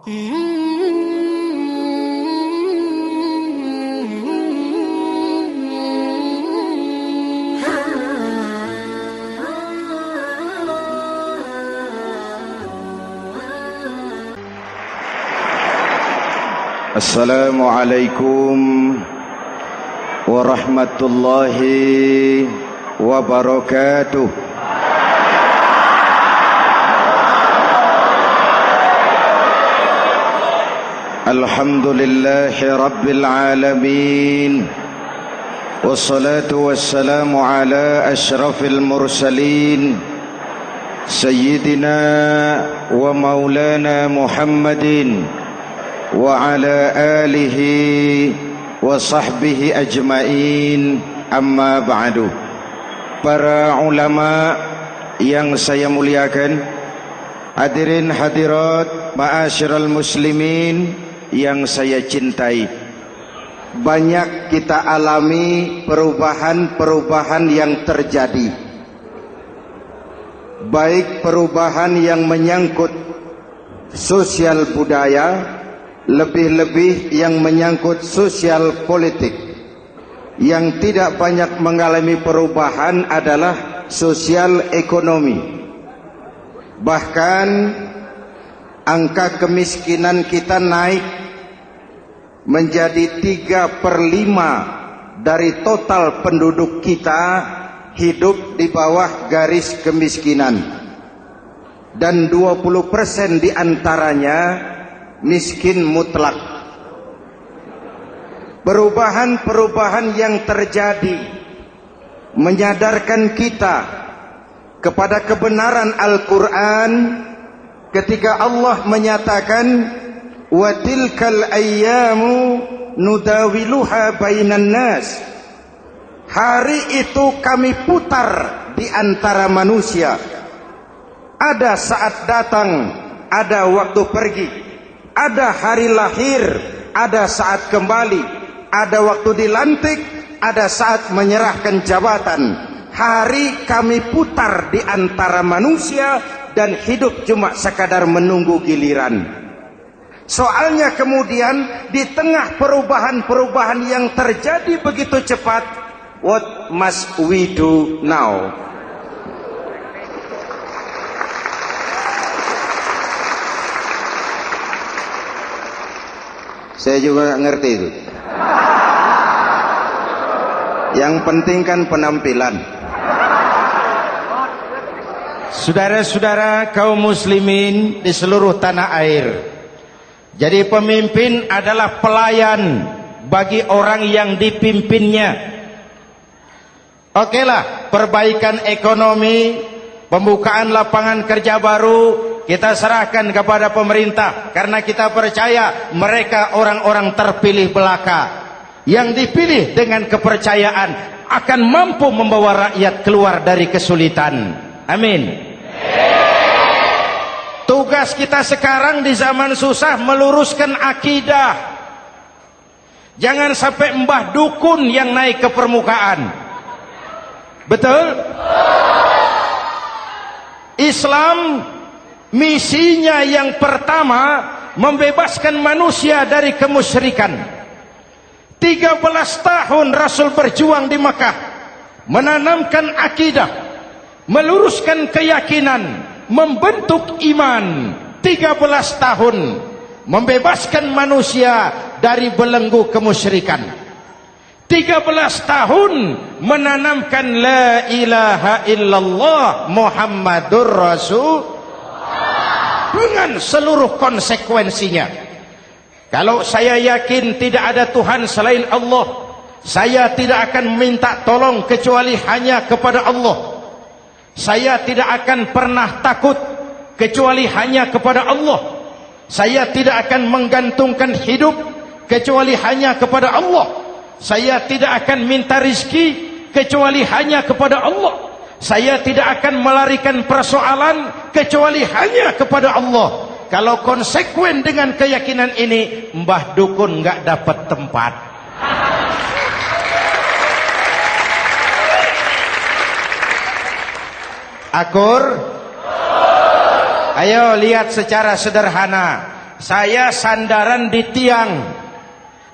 Assalamualaikum warahmatullahi wabarakatuh. Alhamdulillahi rabbil alamin. Wassalatu wassalamu ala asyrafil mursalin Sayyidina wa maulana Muhammadin wa ala alihi wa sahbihi ajmain, amma ba'du. Para ulama yang saya muliakan, hadirin hadirat ma'asyiral muslimin yang saya cintai, banyak kita alami perubahan-perubahan yang terjadi, baik perubahan yang menyangkut sosial budaya, lebih-lebih yang menyangkut sosial politik. Yang tidak banyak mengalami perubahan adalah sosial ekonomi. Bahkan angka kemiskinan kita naik menjadi 3/5 dari total penduduk kita hidup di bawah garis kemiskinan, dan 20% diantaranya miskin mutlak. Perubahan-perubahan yang terjadi menyadarkan kita kepada kebenaran Al-Quran ketika Allah menyatakan wa tilkal ayyamu nudawiluha bainan nas. Hari itu kami putar di antara manusia. Ada saat datang, ada waktu pergi. Ada hari lahir, ada saat kembali, ada waktu dilantik, ada saat menyerahkan jabatan. Hari kami putar di antara manusia dan hidup cuma sekadar menunggu giliran. Soalnya kemudian di tengah perubahan-perubahan yang terjadi begitu cepat, what must we do now? Saya juga nggak ngerti itu. Yang penting kan penampilan. Saudara-saudara kaum muslimin di seluruh tanah air, jadi pemimpin adalah pelayan bagi orang yang dipimpinnya. Okelah, perbaikan ekonomi, pembukaan lapangan kerja baru kita serahkan kepada pemerintah, karena kita percaya mereka orang-orang terpilih belaka yang dipilih dengan kepercayaan akan mampu membawa rakyat keluar dari kesulitan. Amin. Tugas kita sekarang di zaman susah meluruskan akidah. Jangan sampai mbah dukun yang naik ke permukaan. Betul? Islam misinya yang pertama membebaskan manusia dari kemusyrikan. 13 tahun Rasul berjuang di Mekah, menanamkan akidah, meluruskan keyakinan, membentuk iman. 13 tahun membebaskan manusia dari belenggu kemusyrikan. 13 tahun menanamkan la ilaha illallah Muhammadur Rasul dengan seluruh konsekuensinya. Kalau saya yakin tidak ada Tuhan selain Allah, saya tidak akan minta tolong kecuali hanya kepada Allah. Saya tidak akan pernah takut kecuali hanya kepada Allah. Saya tidak akan menggantungkan hidup kecuali hanya kepada Allah. Saya tidak akan minta rizki kecuali hanya kepada Allah. Saya tidak akan melarikan persoalan kecuali hanya kepada Allah. Kalau konsekuen dengan keyakinan ini, mbah dukun nggak dapat tempat. Akur? Ayo lihat secara sederhana. saya sandaran di tiang,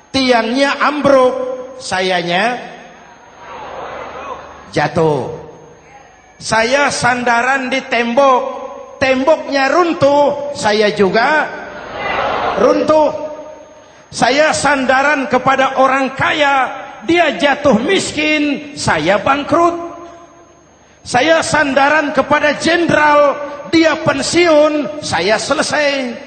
tiangnya ambruk, sayanya jatuh. Saya sandaran di tembok, temboknya runtuh, saya juga runtuh. Saya sandaran kepada orang kaya, dia jatuh miskin, saya bangkrut. Saya sandaran kepada jenderal, dia pensiun, saya selesai.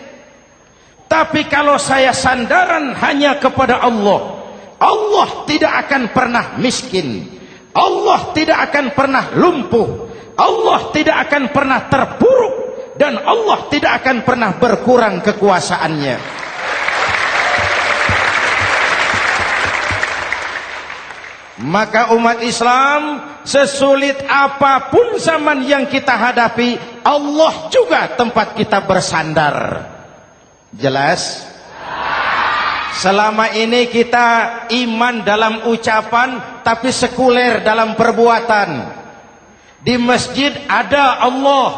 Tapi kalau saya sandaran hanya kepada Allah, Allah tidak akan pernah miskin, Allah tidak akan pernah lumpuh, Allah tidak akan pernah terpuruk, dan Allah tidak akan pernah berkurang kekuasaannya. Maka umat Islam, sesulit apapun zaman yang kita hadapi, Allah juga tempat kita bersandar. Jelas? Selama ini kita iman dalam ucapan, tapi sekuler dalam perbuatan. Di masjid ada Allah,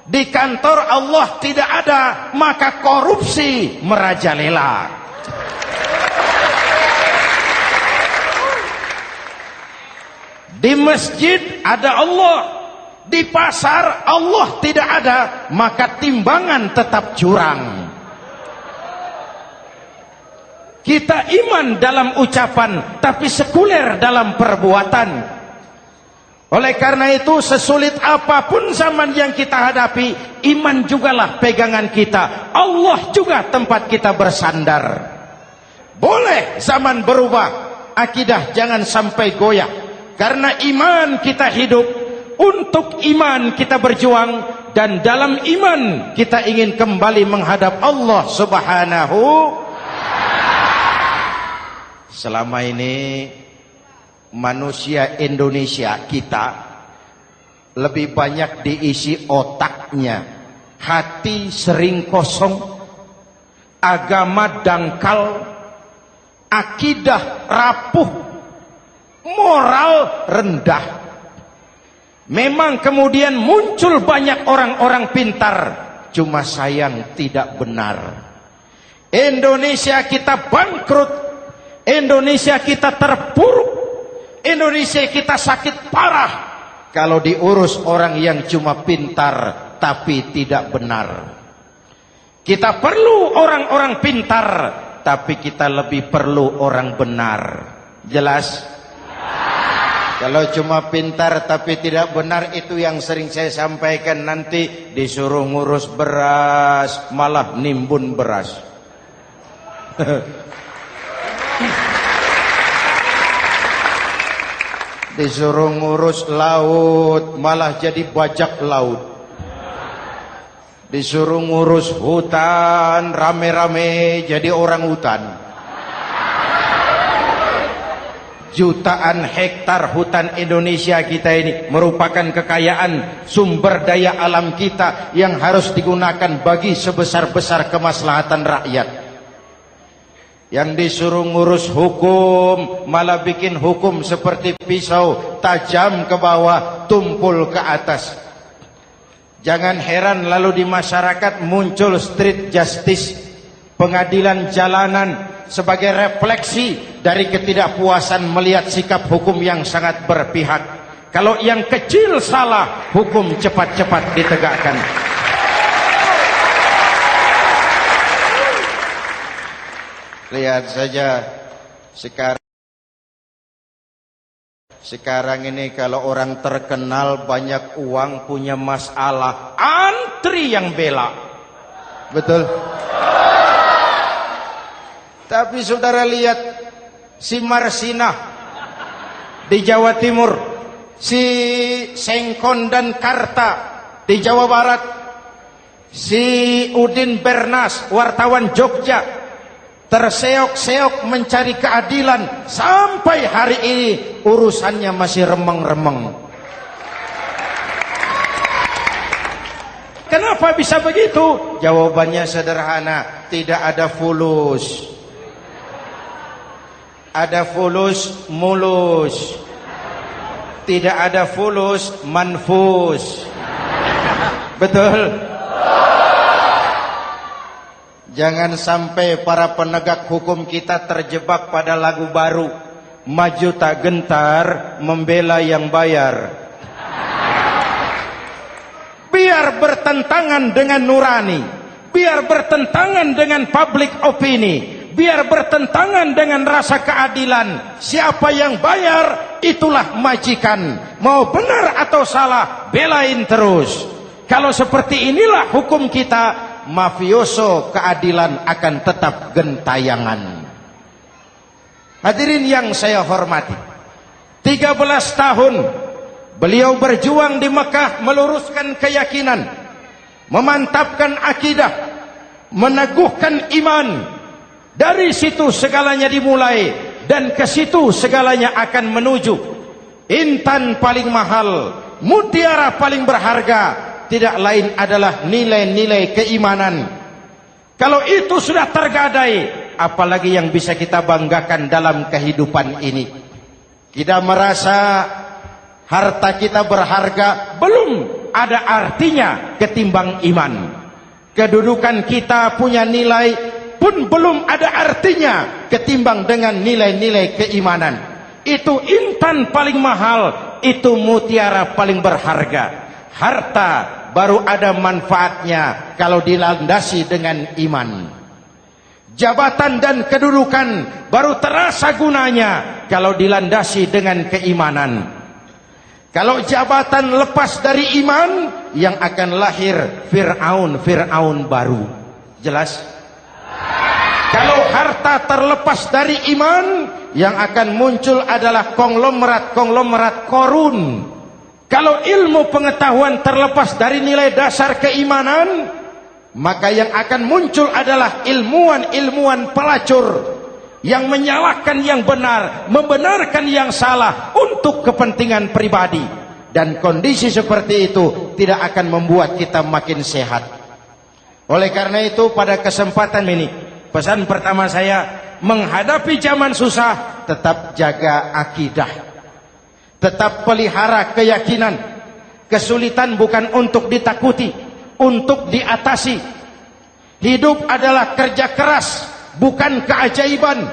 di kantor Allah tidak ada, maka korupsi merajalela. Di masjid ada Allah, di pasar Allah tidak ada, maka timbangan tetap curang. Kita iman dalam ucapan, tapi sekuler dalam perbuatan. Oleh karena itu, sesulit apapun zaman yang kita hadapi, iman jugalah pegangan kita, Allah juga tempat kita bersandar. Boleh zaman berubah, akidah jangan sampai goyah. Karena iman kita hidup, untuk iman kita berjuang, dan dalam iman kita ingin kembali menghadap Allah Subhanahu. Selama ini manusia Indonesia kita lebih banyak diisi otaknya, hati sering kosong, agama dangkal, akidah rapuh, moral rendah. Memang kemudian muncul banyak orang-orang pintar, cuma sayang tidak benar. Indonesia kita bangkrut, Indonesia kita terpuruk, Indonesia kita sakit parah kalau diurus orang yang cuma pintar tapi tidak benar. Kita perlu orang-orang pintar, tapi kita lebih perlu orang benar. Jelas? Kalau cuma pintar tapi tidak benar, itu yang sering saya sampaikan, nanti disuruh ngurus beras malah nimbun beras. Disuruh ngurus laut malah jadi bajak laut. Disuruh ngurus hutan rame-rame jadi orang hutan. Jutaan hektar hutan Indonesia kita ini merupakan kekayaan sumber daya alam kita yang harus digunakan bagi sebesar-besar kemaslahatan rakyat. Yang disuruh ngurus hukum malah bikin hukum seperti pisau, tajam ke bawah, tumpul ke atas. Jangan heran lalu di masyarakat muncul street justice, pengadilan jalanan, sebagai refleksi dari ketidakpuasan melihat sikap hukum yang sangat berpihak. Kalau yang kecil salah, hukum cepat-cepat ditegakkan. Lihat saja sekarang ini kalau orang terkenal banyak uang punya masalah, antri yang bela. Betul? Tapi saudara lihat si Marsinah di Jawa Timur, si Sengkon dan Karta di Jawa Barat, si Udin Bernas wartawan Jogja terseok-seok mencari keadilan, sampai hari ini urusannya masih remeng-remeng. Kenapa bisa begitu? Jawabannya sederhana, tidak ada fulus. Ada fulus mulus, tidak ada fulus manfus. Betul? Jangan sampai para penegak hukum kita terjebak pada lagu baru, maju tak gentar, membela yang bayar. Biar bertentangan dengan nurani, biar bertentangan dengan public opini, biar bertentangan dengan rasa keadilan. Siapa yang bayar, itulah majikan. Mau benar atau salah, belain terus. Kalau seperti inilah hukum kita, mafioso keadilan akan tetap gentayangan. Hadirin yang saya hormati, 13 tahun beliau berjuang di Mekah, meluruskan keyakinan, memantapkan akidah, meneguhkan iman. Dari situ segalanya dimulai, dan ke situ segalanya akan menuju. Intan paling mahal, mutiara paling berharga, tidak lain adalah nilai-nilai keimanan. Kalau itu sudah tergadai, apalagi yang bisa kita banggakan dalam kehidupan ini? Kita merasa harta kita berharga, belum ada artinya ketimbang iman. Kedudukan kita punya nilai pun belum ada artinya ketimbang dengan nilai-nilai keimanan. Itu intan paling mahal, itu mutiara paling berharga. Harta baru ada manfaatnya kalau dilandasi dengan iman. Jabatan dan kedudukan baru terasa gunanya kalau dilandasi dengan keimanan. Kalau jabatan lepas dari iman, yang akan lahir Fir'aun baru. Jelas? Kalau harta terlepas dari iman, yang akan muncul adalah konglomerat Korun. Kalau ilmu pengetahuan terlepas dari nilai dasar keimanan, maka yang akan muncul adalah ilmuwan pelacur yang menyalahkan yang benar, membenarkan yang salah untuk kepentingan pribadi. Dan kondisi seperti itu tidak akan membuat kita makin sehat. Oleh karena itu, pada kesempatan ini, pesan pertama saya, menghadapi zaman susah, tetap jaga akidah. Tetap pelihara keyakinan. Kesulitan bukan untuk ditakuti, untuk diatasi. Hidup adalah kerja keras, bukan keajaiban.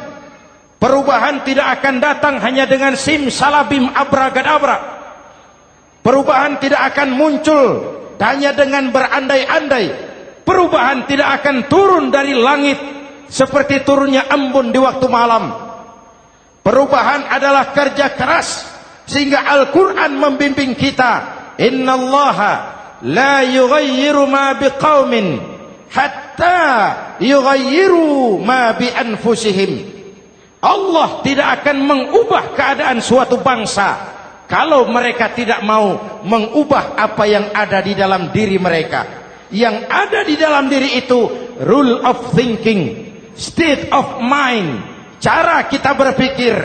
Perubahan tidak akan datang hanya dengan simsalabim abragadabra. Perubahan tidak akan muncul hanya dengan berandai-andai. Perubahan tidak akan turun dari langit seperti turunnya embun di waktu malam. Perubahan adalah kerja keras. Sehingga Al-Quran membimbing kita, innallaha la yughayyiru ma biqaumin hatta yughayyiru ma bi anfusihim. Allah tidak akan mengubah keadaan suatu bangsa kalau mereka tidak mau mengubah apa yang ada di dalam diri mereka. Yang ada di dalam diri itu rule of thinking, state of mind, cara kita berpikir,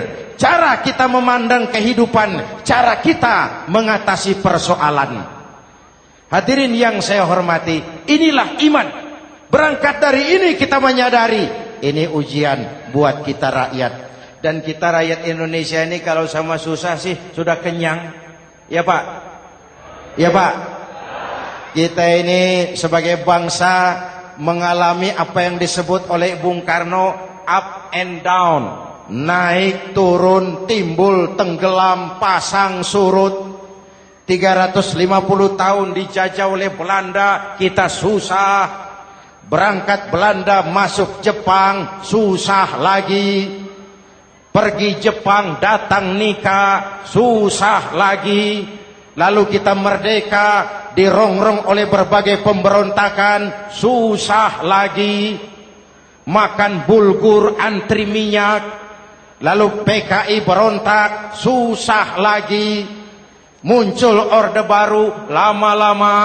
cara kita memandang kehidupan, cara kita mengatasi persoalan. Hadirin yang saya hormati, inilah iman. Berangkat dari ini kita menyadari, ini ujian buat kita rakyat. Dan kita rakyat Indonesia ini kalau sama susah sih sudah kenyang. Ya Pak? Ya Pak? Kita ini sebagai bangsa mengalami apa yang disebut oleh Bung Karno up and down. Naik, turun, timbul, tenggelam, pasang, surut. 350 tahun dijajah oleh Belanda, kita susah. Berangkat Belanda masuk Jepang, susah lagi. Pergi Jepang, datang nikah, susah lagi. Lalu kita merdeka, dirongrong oleh berbagai pemberontakan, susah lagi. Makan bulgur, antri minyak. Lalu PKI berontak, susah lagi. Muncul orde baru, lama-lama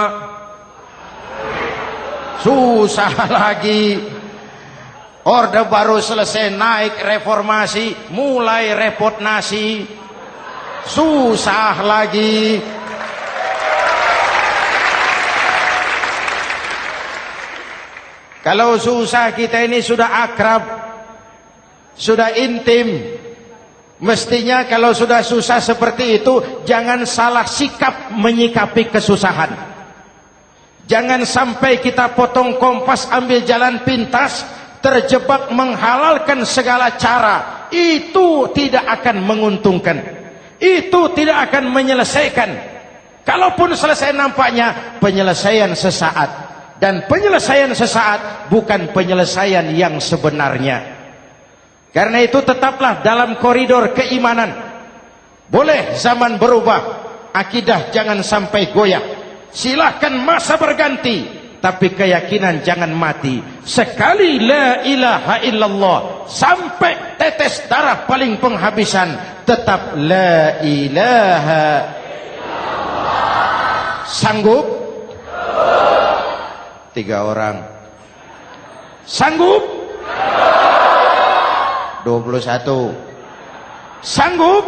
susah lagi. Orde baru selesai, naik reformasi, mulai repot nasi, susah lagi. Kalau susah kita ini sudah akrab, sudah intim. Mestinya kalau sudah susah seperti itu, jangan salah sikap menyikapi kesusahan. Jangan sampai kita potong kompas, ambil jalan pintas, terjebak menghalalkan segala cara. Itu tidak akan menguntungkan. Itu tidak akan menyelesaikan. Kalaupun selesai nampaknya penyelesaian sesaat. Dan penyelesaian sesaat bukan penyelesaian yang sebenarnya. Karena itu tetaplah dalam koridor keimanan. Boleh zaman berubah, akidah jangan sampai goyah. Silahkan masa berganti, tapi keyakinan jangan mati. Sekali la ilaha illallah, sampai tetes darah paling penghabisan, tetap la ilaha illallah. Sanggup? 3 orang. Sanggup? 21. Sanggup?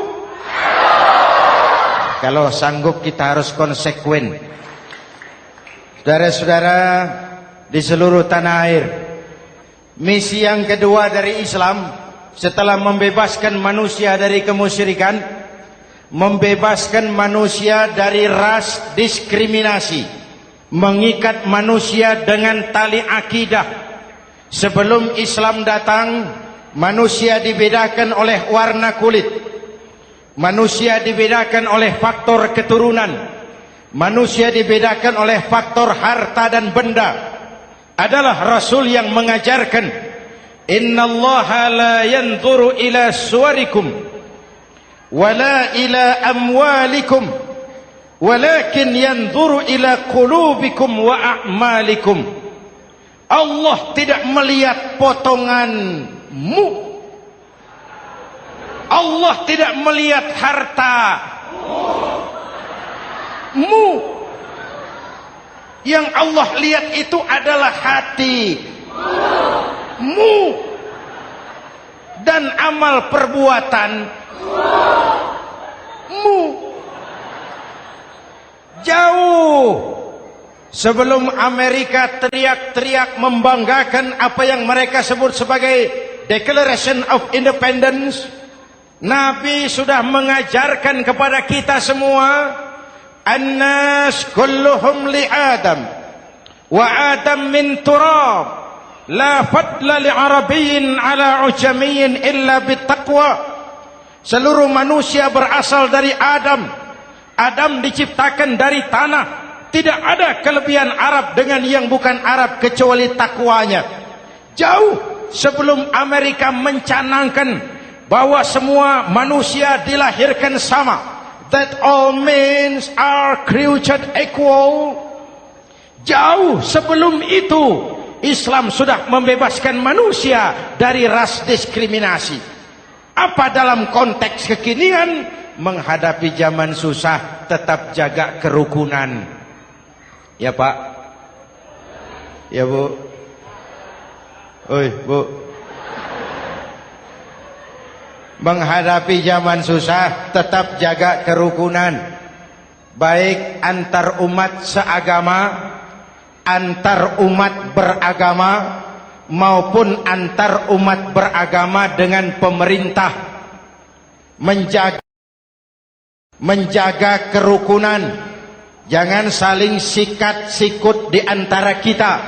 Kalau sanggup kita harus konsekuen. Saudara-saudara di seluruh tanah air, misi yang kedua dari Islam setelah membebaskan manusia dari kemusyrikan, membebaskan manusia dari ras diskriminasi, mengikat manusia dengan tali akidah. Sebelum Islam datang, manusia dibedakan oleh warna kulit, manusia dibedakan oleh faktor keturunan, manusia dibedakan oleh faktor harta dan benda. Adalah Rasul yang mengajarkan, innallaha la yanzuru ila suwarikum wala ila amwalikum walakin yanzuru ila qulubikum wa a'malikum. Allah tidak melihat potonganmu, Allah tidak melihat hartamu. Yang Allah lihat itu adalah hatimu dan amal perbuatanmu. Jauh sebelum Amerika teriak-teriak membanggakan apa yang mereka sebut sebagai Declaration of Independence, Nabi sudah mengajarkan kepada kita semua, An-nas kulluhum li Adam wa Adam min turab la fadla li Arabiyyin ala ujamiyyin illa bittaqwa. Seluruh manusia berasal dari Adam. Adam diciptakan dari tanah. Tidak ada kelebihan Arab dengan yang bukan Arab kecuali takwanya. Jauh sebelum Amerika mencanangkan bahwa semua manusia dilahirkan sama, that all men are created equal. Jauh sebelum itu Islam sudah membebaskan manusia dari ras diskriminasi. Apa dalam konteks kekinian menghadapi zaman susah tetap jaga kerukunan? Ya Pak? Ya Bu? Oi Bu? Menghadapi zaman susah tetap jaga kerukunan, baik antar umat seagama, antar umat beragama, maupun antar umat beragama dengan pemerintah. Menjaga kerukunan, jangan saling sikat sikut di antara kita.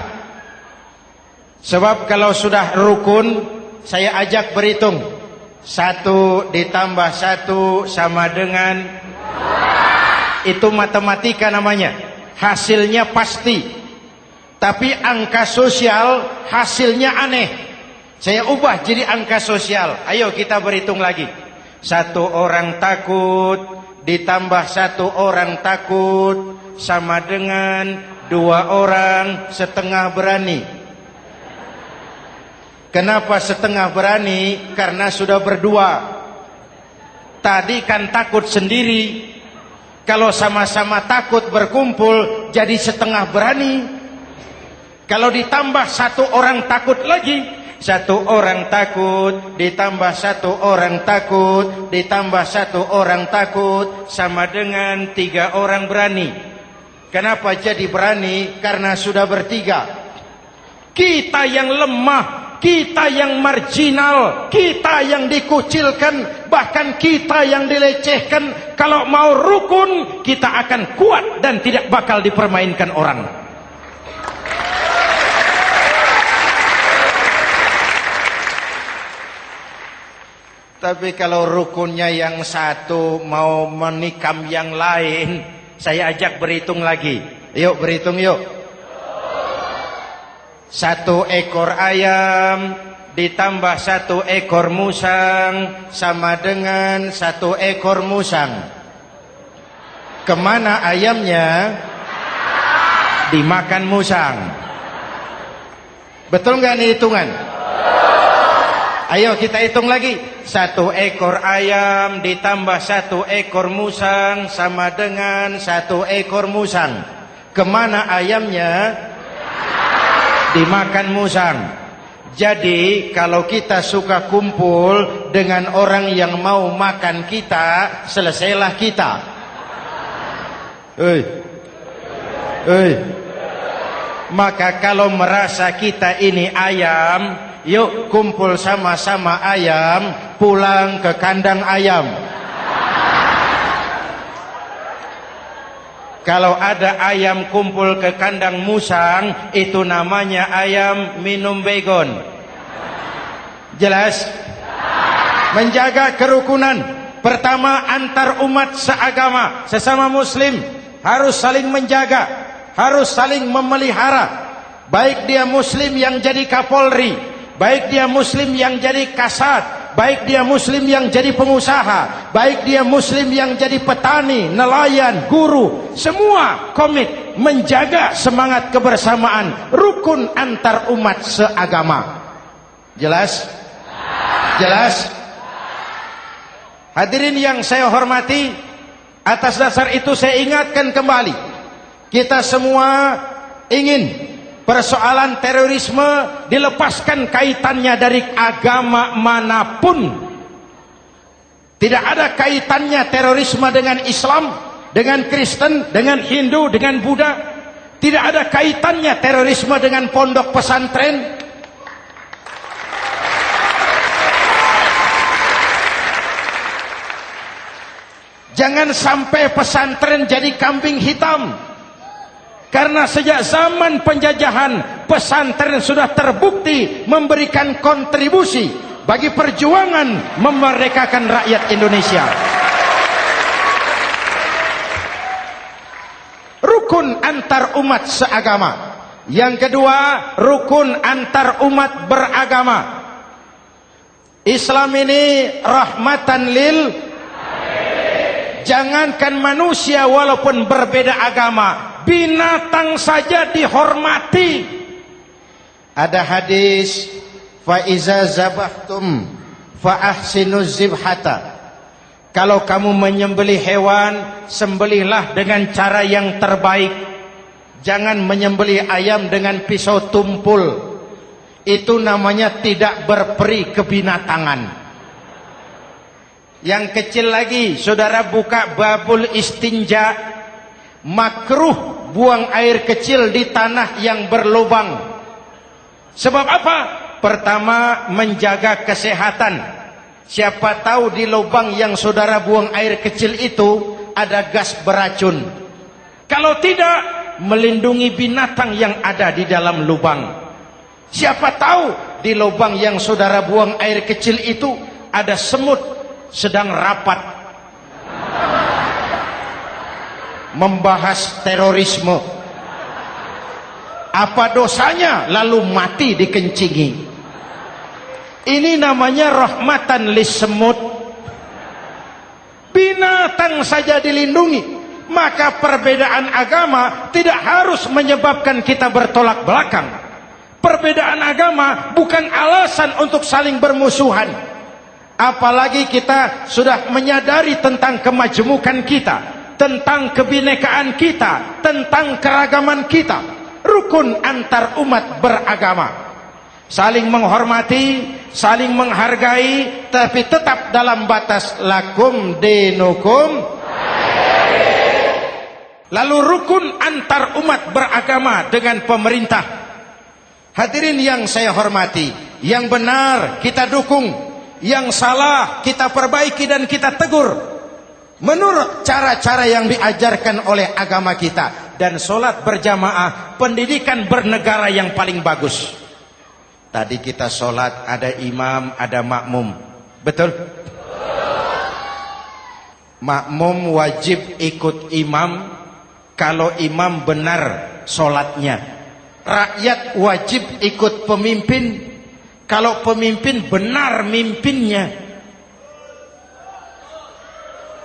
Sebab kalau sudah rukun, saya ajak berhitung, 1 ditambah 1 sama dengan, itu matematika namanya, hasilnya pasti. Tapi angka sosial hasilnya aneh. Saya ubah jadi angka sosial. Ayo kita berhitung lagi. 1 orang takut ditambah 1 orang takut sama dengan 2 orang setengah berani. Kenapa setengah berani? Karena sudah berdua. Tadi kan takut sendiri. Kalau sama-sama takut berkumpul jadi setengah berani. Kalau ditambah 1 orang takut lagi, 1 orang takut ditambah 1 orang takut ditambah 1 orang takut sama dengan 3 orang berani. Kenapa jadi berani? Karena sudah bertiga. Kita yang lemah, kita yang marginal, kita yang dikucilkan, bahkan kita yang dilecehkan, kalau mau rukun kita akan kuat dan tidak bakal dipermainkan orang. Tapi kalau rukunnya yang satu mau menikam yang lain, saya ajak berhitung lagi. Yuk berhitung yuk. 1 ekor ayam ditambah 1 ekor musang sama dengan 1 ekor musang. Kemana ayamnya? Dimakan musang. Betul nggak nih hitungan? Ayo kita hitung lagi. 1 ekor ayam ditambah 1 ekor musang sama dengan 1 ekor musang. Kemana ayamnya? Dimakan musang. Jadi kalau kita suka kumpul dengan orang yang mau makan kita, selesailah kita. Maka kalau merasa kita ini ayam, yuk kumpul sama-sama ayam, pulang ke kandang ayam. Kalau ada ayam kumpul ke kandang musang, itu namanya ayam minum baygon. Jelas? Menjaga kerukunan. Pertama, antar umat seagama, sesama muslim harus saling menjaga, harus saling memelihara. Baik dia muslim yang jadi kapolri, baik dia muslim yang jadi kasat, baik dia muslim yang jadi pengusaha, baik dia muslim yang jadi petani, nelayan, guru, semua komit menjaga semangat kebersamaan, rukun antar umat seagama. Jelas? Jelas? Hadirin yang saya hormati, atas dasar itu saya ingatkan kembali, kita semua ingin persoalan terorisme dilepaskan kaitannya dari agama manapun. Tidak ada kaitannya terorisme dengan Islam, dengan Kristen, dengan Hindu, dengan Buddha. Tidak ada kaitannya terorisme dengan pondok pesantren. Jangan sampai pesantren jadi kambing hitam. Karena sejak zaman penjajahan, pesantren sudah terbukti memberikan kontribusi bagi perjuangan memerdekakan rakyat Indonesia. Rukun antar umat seagama. Yang kedua, rukun antar umat beragama. Islam ini rahmatan lil. Jangankan manusia walaupun berbeda agama, binatang saja dihormati. Ada hadis, fa iza zabahtum fa ahsinuz zibhata. Kalau kamu menyembelih hewan, sembelihlah dengan cara yang terbaik. Jangan menyembelih ayam dengan pisau tumpul. Itu namanya tidak berperi kebinatangan. Yang kecil lagi, saudara buka babul istinja, makruh buang air kecil di tanah yang berlubang. Sebab apa? Pertama, menjaga kesehatan. Siapa tahu di lubang yang saudara buang air kecil itu ada gas beracun. Kalau tidak, melindungi binatang yang ada di dalam lubang. Siapa tahu di lubang yang saudara buang air kecil itu ada semut sedang rapat membahas terorisme. Apa dosanya lalu mati dikencingi? Ini namanya rahmatan lis semut. Binatang saja dilindungi. Maka perbedaan agama tidak harus menyebabkan kita bertolak belakang. Perbedaan agama bukan alasan untuk saling bermusuhan. Apalagi kita sudah menyadari tentang kemajemukan kita, tentang kebinekaan kita, tentang keragaman kita. Rukun antar umat beragama. Saling menghormati, saling menghargai, tapi tetap dalam batas lakum dinukum. Lalu rukun antar umat beragama dengan pemerintah. Hadirin yang saya hormati, yang benar kita dukung, yang salah kita perbaiki dan kita tegur menurut cara-cara yang diajarkan oleh agama kita. Dan sholat berjamaah, pendidikan bernegara yang paling bagus. Tadi kita sholat ada imam, ada makmum. Betul? Makmum wajib ikut imam kalau imam benar sholatnya. Rakyat wajib ikut pemimpin kalau pemimpin benar mimpinnya.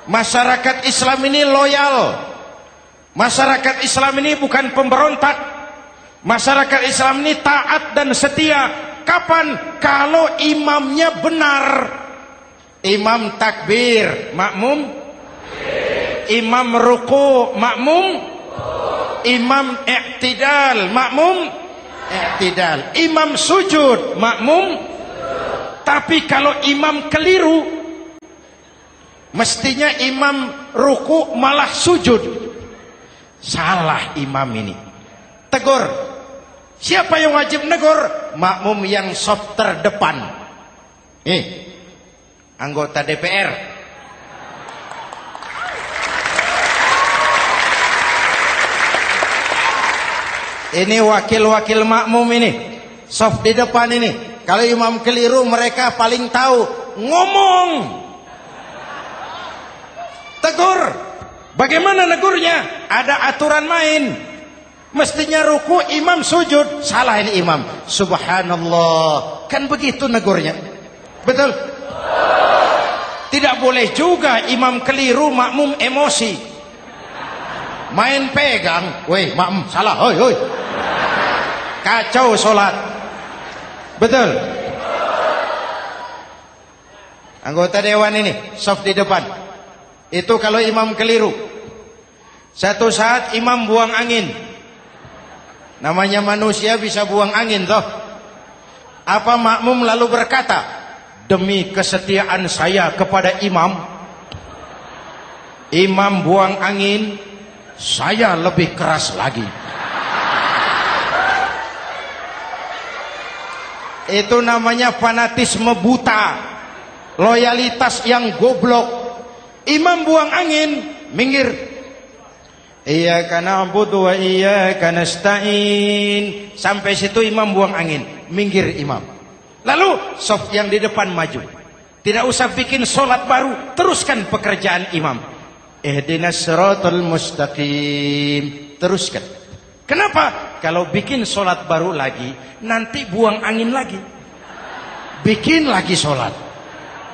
Masyarakat Islam ini loyal. Masyarakat Islam ini bukan pemberontak. Masyarakat Islam ini taat dan setia. Kapan? Kalau imamnya benar. Imam takbir, makmum. Imam ruku, makmum. Imam i'tidal, makmum. I'tidal. Imam sujud, makmum. Tapi kalau imam keliru, mestinya imam ruku malah sujud. Salah imam ini. Tegur. Siapa yang wajib negur? Makmum yang saf terdepan. Anggota DPR. Ini wakil-wakil makmum ini, saf di depan ini. Kalau imam keliru mereka paling tahu. Ngomong. Tegur. Bagaimana negurnya? Ada aturan main. Mestinya ruku, imam sujud. Salah ini imam. Subhanallah. Kan begitu negurnya. Betul? Tidak boleh juga imam keliru, makmum emosi. Main pegang. Weh, makmum salah. Hoi, hoi. Kacau sholat. Betul? Anggota dewan ini, saf di depan. Itu kalau imam keliru. Satu saat imam buang angin. Namanya manusia bisa buang angin toh. Apa makmum lalu berkata, demi kesetiaan saya kepada imam, imam buang angin, saya lebih keras lagi. Itu namanya fanatisme buta, loyalitas yang goblok. Imam buang angin, minggir. Iyyaka na'budu wa iyyaka nasta'in. Sampai situ imam buang angin, minggir imam. Lalu saf yang di depan maju. Tidak usah bikin sholat baru, teruskan pekerjaan imam. Ihdinas siratal mustaqim. Teruskan. Kenapa? Kalau bikin sholat baru lagi, nanti buang angin lagi. Bikin lagi sholat.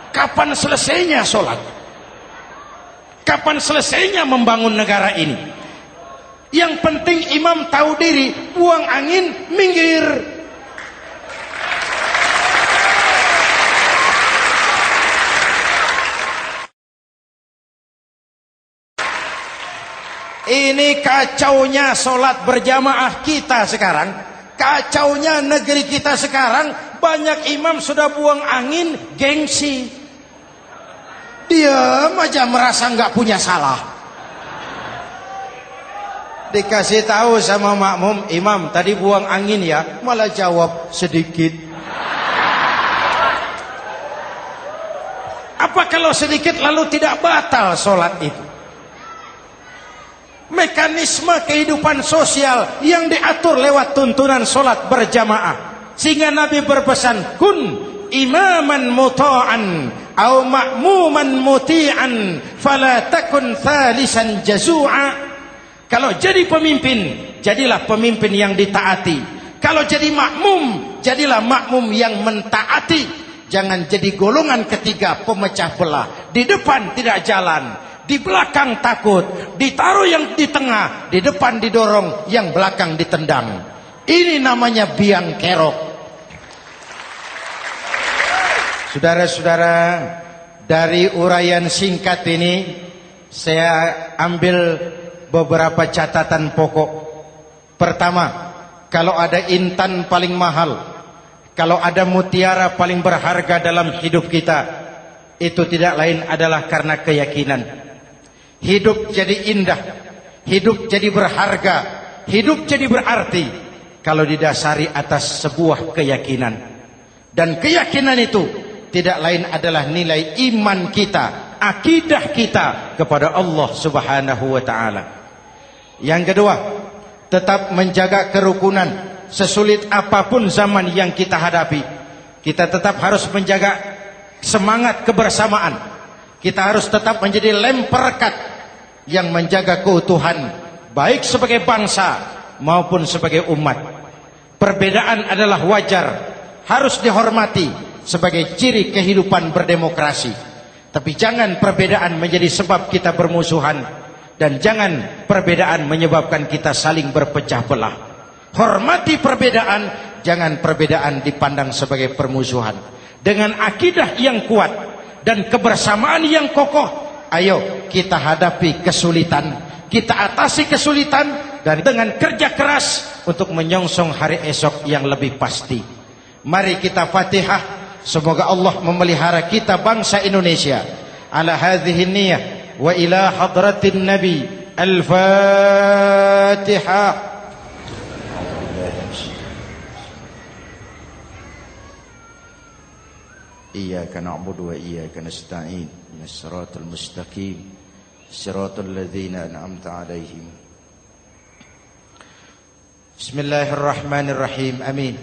Kapan selesainya sholat? Kapan selesainya membangun negara ini? Yang penting imam tahu diri, buang angin, minggir. Ini kacaunya sholat berjamaah kita sekarang. Kacaunya negeri kita sekarang. Banyak imam sudah buang angin, gengsi. Diam aja merasa nggak punya salah. Dikasih tahu sama makmum, imam tadi buang angin ya, malah jawab sedikit. Apa kalau sedikit lalu tidak batal sholat itu? Mekanisme kehidupan sosial yang diatur lewat tuntunan sholat berjamaah. Sehingga Nabi berpesan, kun imaman muta'an au ma'muman muti'an fala takun thalisan jazu'a. Kalau jadi pemimpin, jadilah pemimpin yang ditaati. Kalau jadi makmum, jadilah makmum yang mentaati. Jangan jadi golongan ketiga pemecah belah. Di depan tidak jalan, di belakang takut, ditaruh yang di tengah, di depan didorong, yang belakang ditendang. Ini namanya biang kerok. Saudara-saudara, dari uraian singkat ini saya ambil beberapa catatan pokok. Pertama, kalau ada intan paling mahal, kalau ada mutiara paling berharga dalam hidup kita, itu tidak lain adalah karena keyakinan. Hidup jadi indah, hidup jadi berharga, hidup jadi berarti kalau didasari atas sebuah keyakinan. Dan keyakinan itu tidak lain adalah nilai iman kita, akidah kita kepada Allah Subhanahu wa taala. Yang kedua, tetap menjaga kerukunan. Sesulit apapun zaman yang kita hadapi, kita tetap harus menjaga semangat kebersamaan. Kita harus tetap menjadi lem perekat yang menjaga keutuhan, baik sebagai bangsa maupun sebagai umat. Perbedaan adalah wajar, harus dihormati sebagai ciri kehidupan berdemokrasi. Tapi jangan perbedaan menjadi sebab kita bermusuhan, dan jangan perbedaan menyebabkan kita saling berpecah belah. Hormati perbedaan, jangan perbedaan dipandang sebagai permusuhan. Dengan akidah yang kuat dan kebersamaan yang kokoh, ayo kita hadapi kesulitan, kita atasi kesulitan, dan dengan kerja keras untuk menyongsong hari esok yang lebih pasti. Mari kita Fatihah. Semoga Allah memelihara kita bangsa Indonesia. Ala hadhihi niyah wa ila hadratin Nabi. Al-Fatihah. Iyyaka na'budu wa iyyaka nasta'in. Ihdinas siratal mustaqim. Siratal ladzina an'amta 'alaihim. Bismillahirrahmanirrahim. Amin.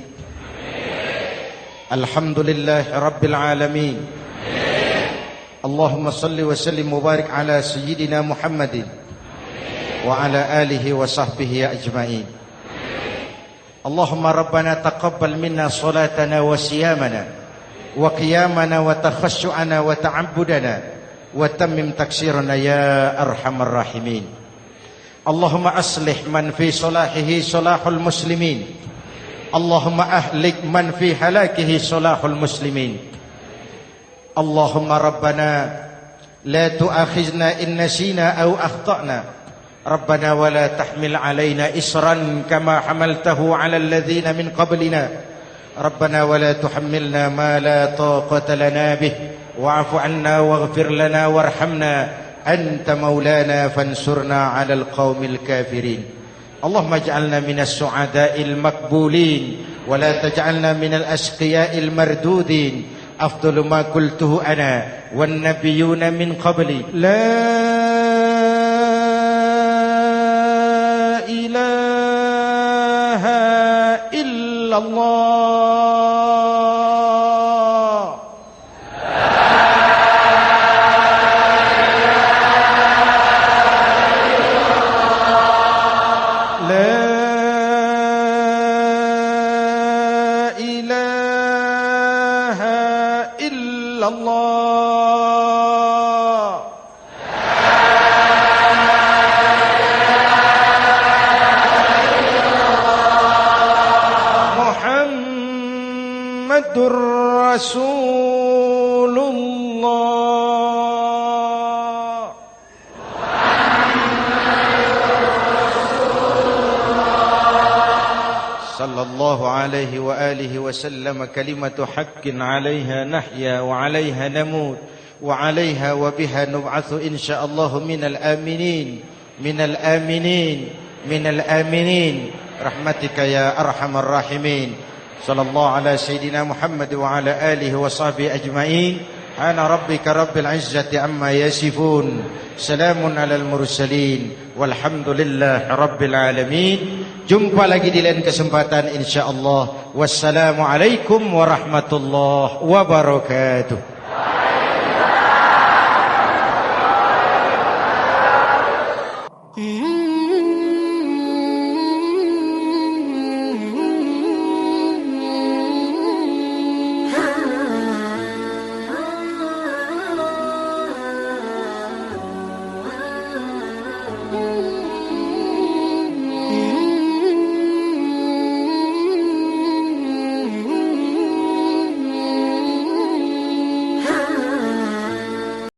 Alhamdulillah Rabbil Alamin. Allahumma salli wa sallim mubarak ala Sayyidina Muhammadin wa ala alihi wa sahbihi ajma'in. Allahumma Rabbana taqabbal minna salatana wa siyamana wa qiyamana wa takhashu'ana wa ta'abbudana wa tammim taksirana ya arhamar rahimin. Allahumma aslih man fi salahihi salahul muslimin. Allahumma ahlik man fi halakihi salahul muslimin. Allahumma Rabbana la tu'akhizna in nasina aw akhtana. Rabbana wa la tahmil alaina isran kama hamaltahu ala alladhina min qablina. Rabbana wa la tuhammilna ma la taqata lana bih wa'fu 'anna waghfir lana warhamna anta maulana fansurna 'alal qaumil kafirin. Allahumma ij'alna minas su'ada'il maqbulin wa la taj'alna minal ashqiya'il mardudin. Afdalu ma qultuhu ana wan nabiyyuna min qabli. La ilaha illallah. Rasulullah. Sallallahu alaihi wa alihi wa sallam. Kalimatu haqqin 'alaiha nahya wa 'alaiha namut wa 'alaiha wa biha nub'atsu insyaallah minal aminin minal aminin minal aminin rahmatika ya arhamar rahimin. Sallallahu ala Sayyidina Muhammad wa ala alihi wa sahbihi ajma'in. Ana rabbika rabbil izzati amma yasifun. Salamun alal mursalin. Walhamdulillah rabbil alamin. Jumpa lagi di lain kesempatan insyaallah. Wassalamualaikum warahmatullahi wabarakatuh.